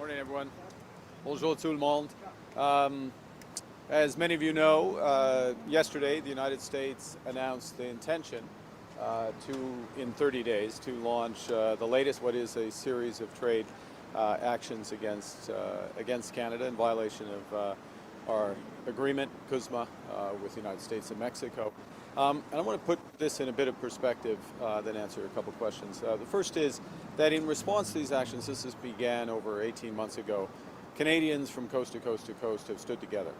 Morning, everyone. Bonjour tout le monde. As many of you know, yesterday the United States announced the intention in 30 days, to launch the latest, what is a series of trade actions against Canada in violation of our agreement, CUSMA, with the United States and Mexico. And I want to put this in a bit of perspective, then answer a couple questions. The first is that in response to these actions, this began over 18 months ago, Canadians from coast to coast to coast have stood together.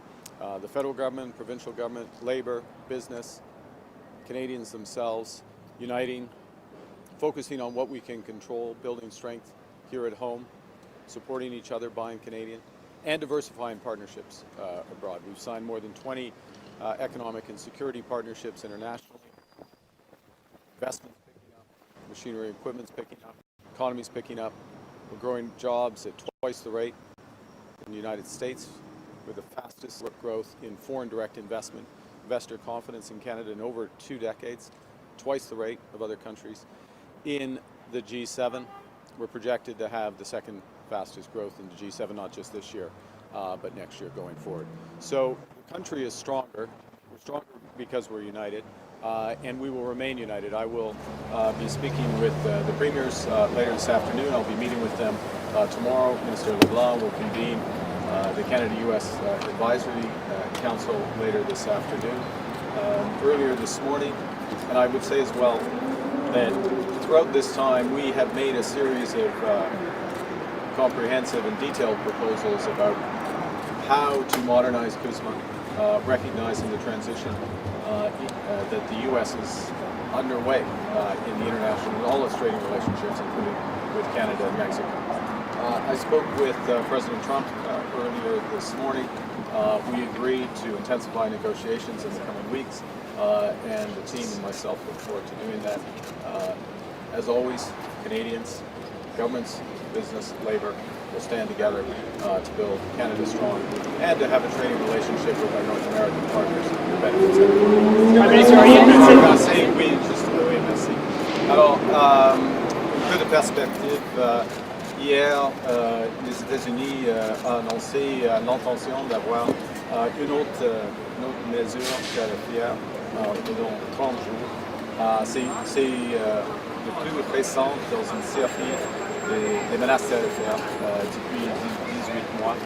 The federal government, provincial government, Labour, business, Canadians themselves, uniting, focusing on what we can control, building strength here at home, supporting each other, buying Canadian, and diversifying partnerships abroad. We've signed more than 20 economic and security partnerships internationally. Investments picking up, machinery and equipment's picking up, economy's picking up. We're growing jobs at twice the rate in the United States, with the fastest growth in foreign direct investment, investor confidence in Canada in over 2 decades, twice the rate of other countries. In the G7, we're projected to have the second fastest growth in the G7, not just this year, but next year going forward. So the country is stronger. We're stronger because we're united, and we will remain united. I will be speaking with the premiers later this afternoon. I'll be meeting with them tomorrow. Minister LeBlanc will convene the Canada-U.S. Advisory Council later this afternoon. Earlier this morning, and I would say as well that throughout this time we have made a series of comprehensive and detailed proposals about how to modernize CUSMA, recognizing the transition that the U.S. is underway in the international and all its trading relationships, including with Canada and Mexico. I spoke with President Trump earlier this morning. We agreed to intensify negotiations in the coming weeks, and the team and myself look forward to doing that. As always, Canadians, governments, business, Labour will stand together to build Canada strong and to have a trading relationship with our North American partners that benefits everyone. Oui, juste, oui, merci. Alors, un peu de perspective. Hier, les États-Unis ont annoncé l'intention d'avoir une autre mesure tarifaire pendant 30 jours. C'est le plus récent dans une série des menaces tarifaires depuis 18 mois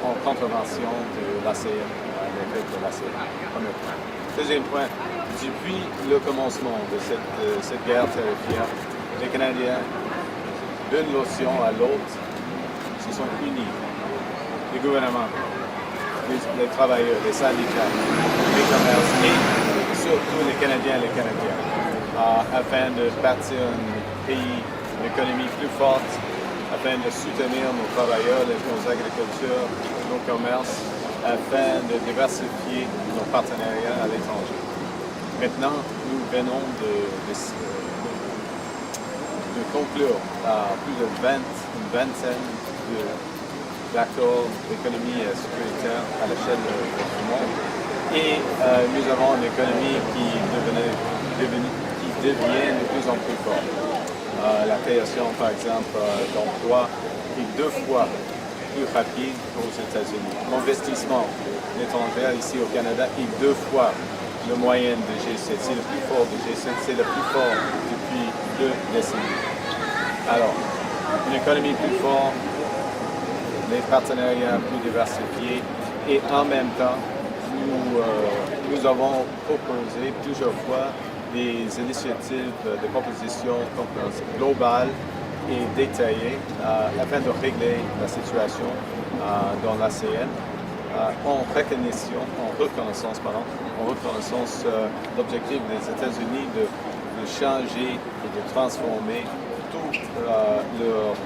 en contravention de l'ACN, des règles de l'ACN. Premier point. Deuxième point, depuis le commencement de cette guerre tarifaire, les Canadiens, d'une notion à l'autre, se sont unis. Les gouvernements, les travailleurs, les syndicats, les commerces et surtout les Canadiens et les Canadiennes, afin de bâtir un pays, une économie plus forte, afin de soutenir nos travailleurs, nos agricultures, nos commerces, afin de diversifier nos partenariats à l'étranger. Maintenant, nous venons de conclure plus de une vingtaine d'accords d'économie sécuritaire à l'échelle du monde. Et nous avons une économie qui devient de plus en plus forte. La création, par exemple, d'emplois est 2 fois plus rapide qu'aux États-Unis. L'investissement étranger ici au Canada est 2 fois le moyen de G7. C'est le plus fort de G7, c'est le plus fort depuis 2 décennies. Alors, une économie plus forte, des partenariats plus diversifiés, et en même temps, nous avons proposé plusieurs fois des initiatives, des propositions globales et détaillées afin de régler la situation dans l'ACN en reconnaissance l'objectif des États-Unis de changer et de transformer toutes leurs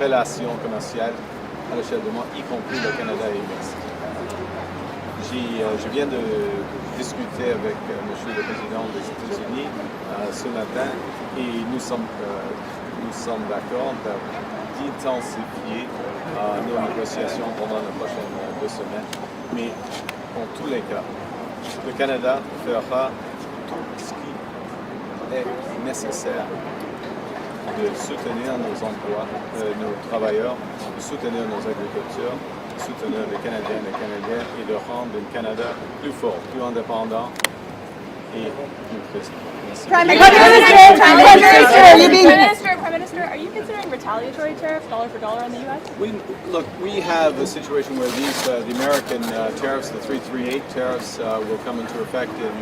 relations commerciales à l'échelle du monde, y compris le Canada et le Mexique. Je viens de discuter avec M. le Président des États-Unis ce matin et nous sommes d'accord d'intensifier nos négociations pendant les prochaines 2 semaines. Mais en tous les cas, le Canada fera tout ce qui est nécessaire de soutenir nos emplois, nos travailleurs de soutenir nos agriculteurs, de soutenir les Canadiennes et les Canadiens et de rendre le Canada plus fort, plus indépendant et plus triste. Prime Minister, are you considering retaliatory tariffs, dollar for dollar on the U.S.? We have a situation where the American tariffs, the 338 tariffs, will come into effect in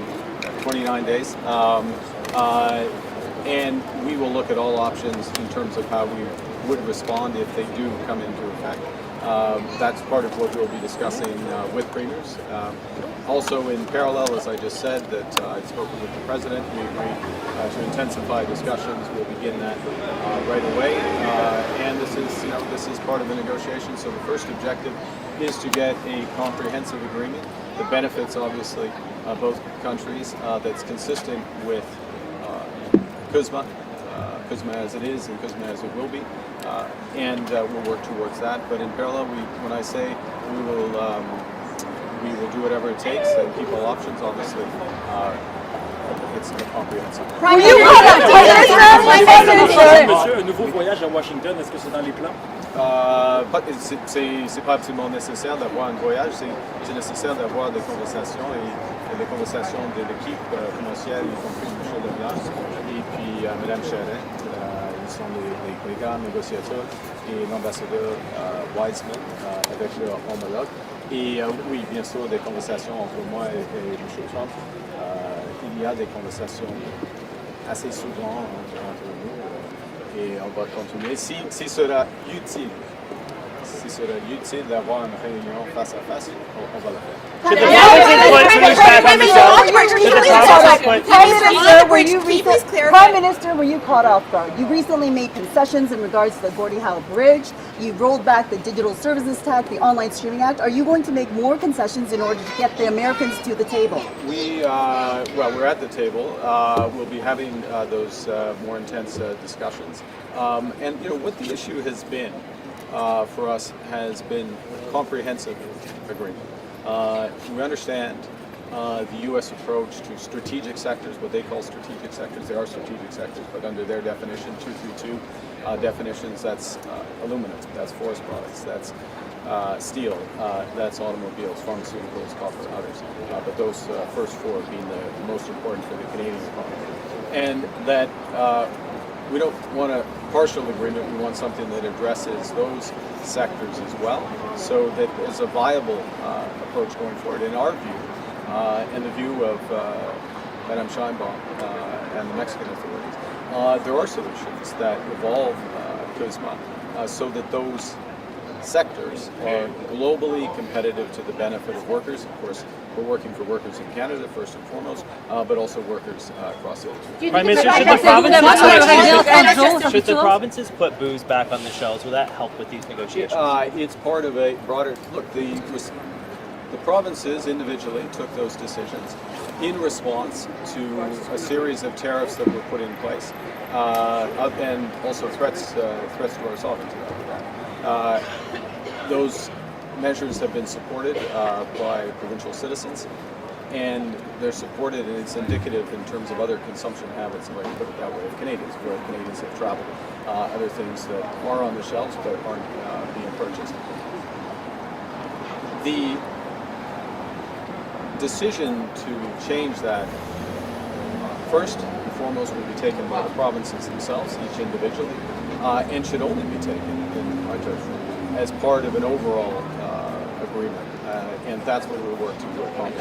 29 days. And we will look at all options in terms of how we would respond if they do come into effect. That's part of what we'll be discussing with premiers. Also, in parallel, as I just said, that I've spoken with the President. We agreed to intensify discussions. We'll begin that right away. And this is part of the negotiation. So the first objective is to get a comprehensive agreement. The benefits, obviously, both countries that's consistent with CUSMA. CUSMA as it is and CUSMA as it will be, and we'll work towards that. But in parallel, when I say we will do whatever it takes and keep all options. Obviously, it's comprehensive. Monsieur, un nouveau voyage à Washington, est-ce que c'est dans les plans? C'est pas absolument nécessaire d'avoir un voyage. C'est nécessaire d'avoir des conversations et des conversations de l'équipe commerciale, y compris M. Leblanc et puis Mme Charret. Ils sont les grands négociateurs et l'ambassadeur Wiseman avec leur homologue. Et oui, bien sûr, des conversations entre moi et M. Trump. Il y a des conversations assez souvent entre nous et on va continuer. Si sera utile d'avoir une réunion face à face, on va le faire. Prime Minister, were you caught off guard? You recently made concessions in regards to the Gordie Howe Bridge. You rolled back the Digital Services Tax, the Online Streaming Act. Are you going to make more concessions in order to get the Americans to the table? We're at the table. We'll be having those more intense discussions. And what the issue has been for us has been comprehensive agreement. We understand the U.S. approach to strategic sectors, what they call strategic sectors. There are strategic sectors, but under their definition, 232 definitions, that's aluminum, that's forest products, that's steel, that's automobiles, pharmaceuticals, copper, others. But those first four being the most important for the Canadian economy. And that we don't want a partial agreement, we want something that addresses those sectors as well, so that there's a viable approach going forward. In our view, and the view of Madame Sheinbaum and the Mexican authorities, there are solutions that involve CUSMA so that those sectors are globally competitive to the benefit of workers. Of course, we're working for workers in Canada first and foremost, but also workers across the country. Prime Minister, should the provinces put booze back on the shelves? Will that help with these negotiations? It's part of a broader look. The provinces individually took those decisions in response to a series of tariffs that were put in place, and also threats to our sovereignty. Those measures have been supported by provincial citizens, and they're supported, and it's indicative in terms of other consumption habits, if I can put it that way, of Canadians, where Canadians have traveled. Other things that are on the shelves but aren't being purchased. The decision to change that, first and foremost, will be taken by the provinces themselves, each individually, and should only be taken, in my judgment, as part of an overall agreement, and that's what we'll work to accomplish.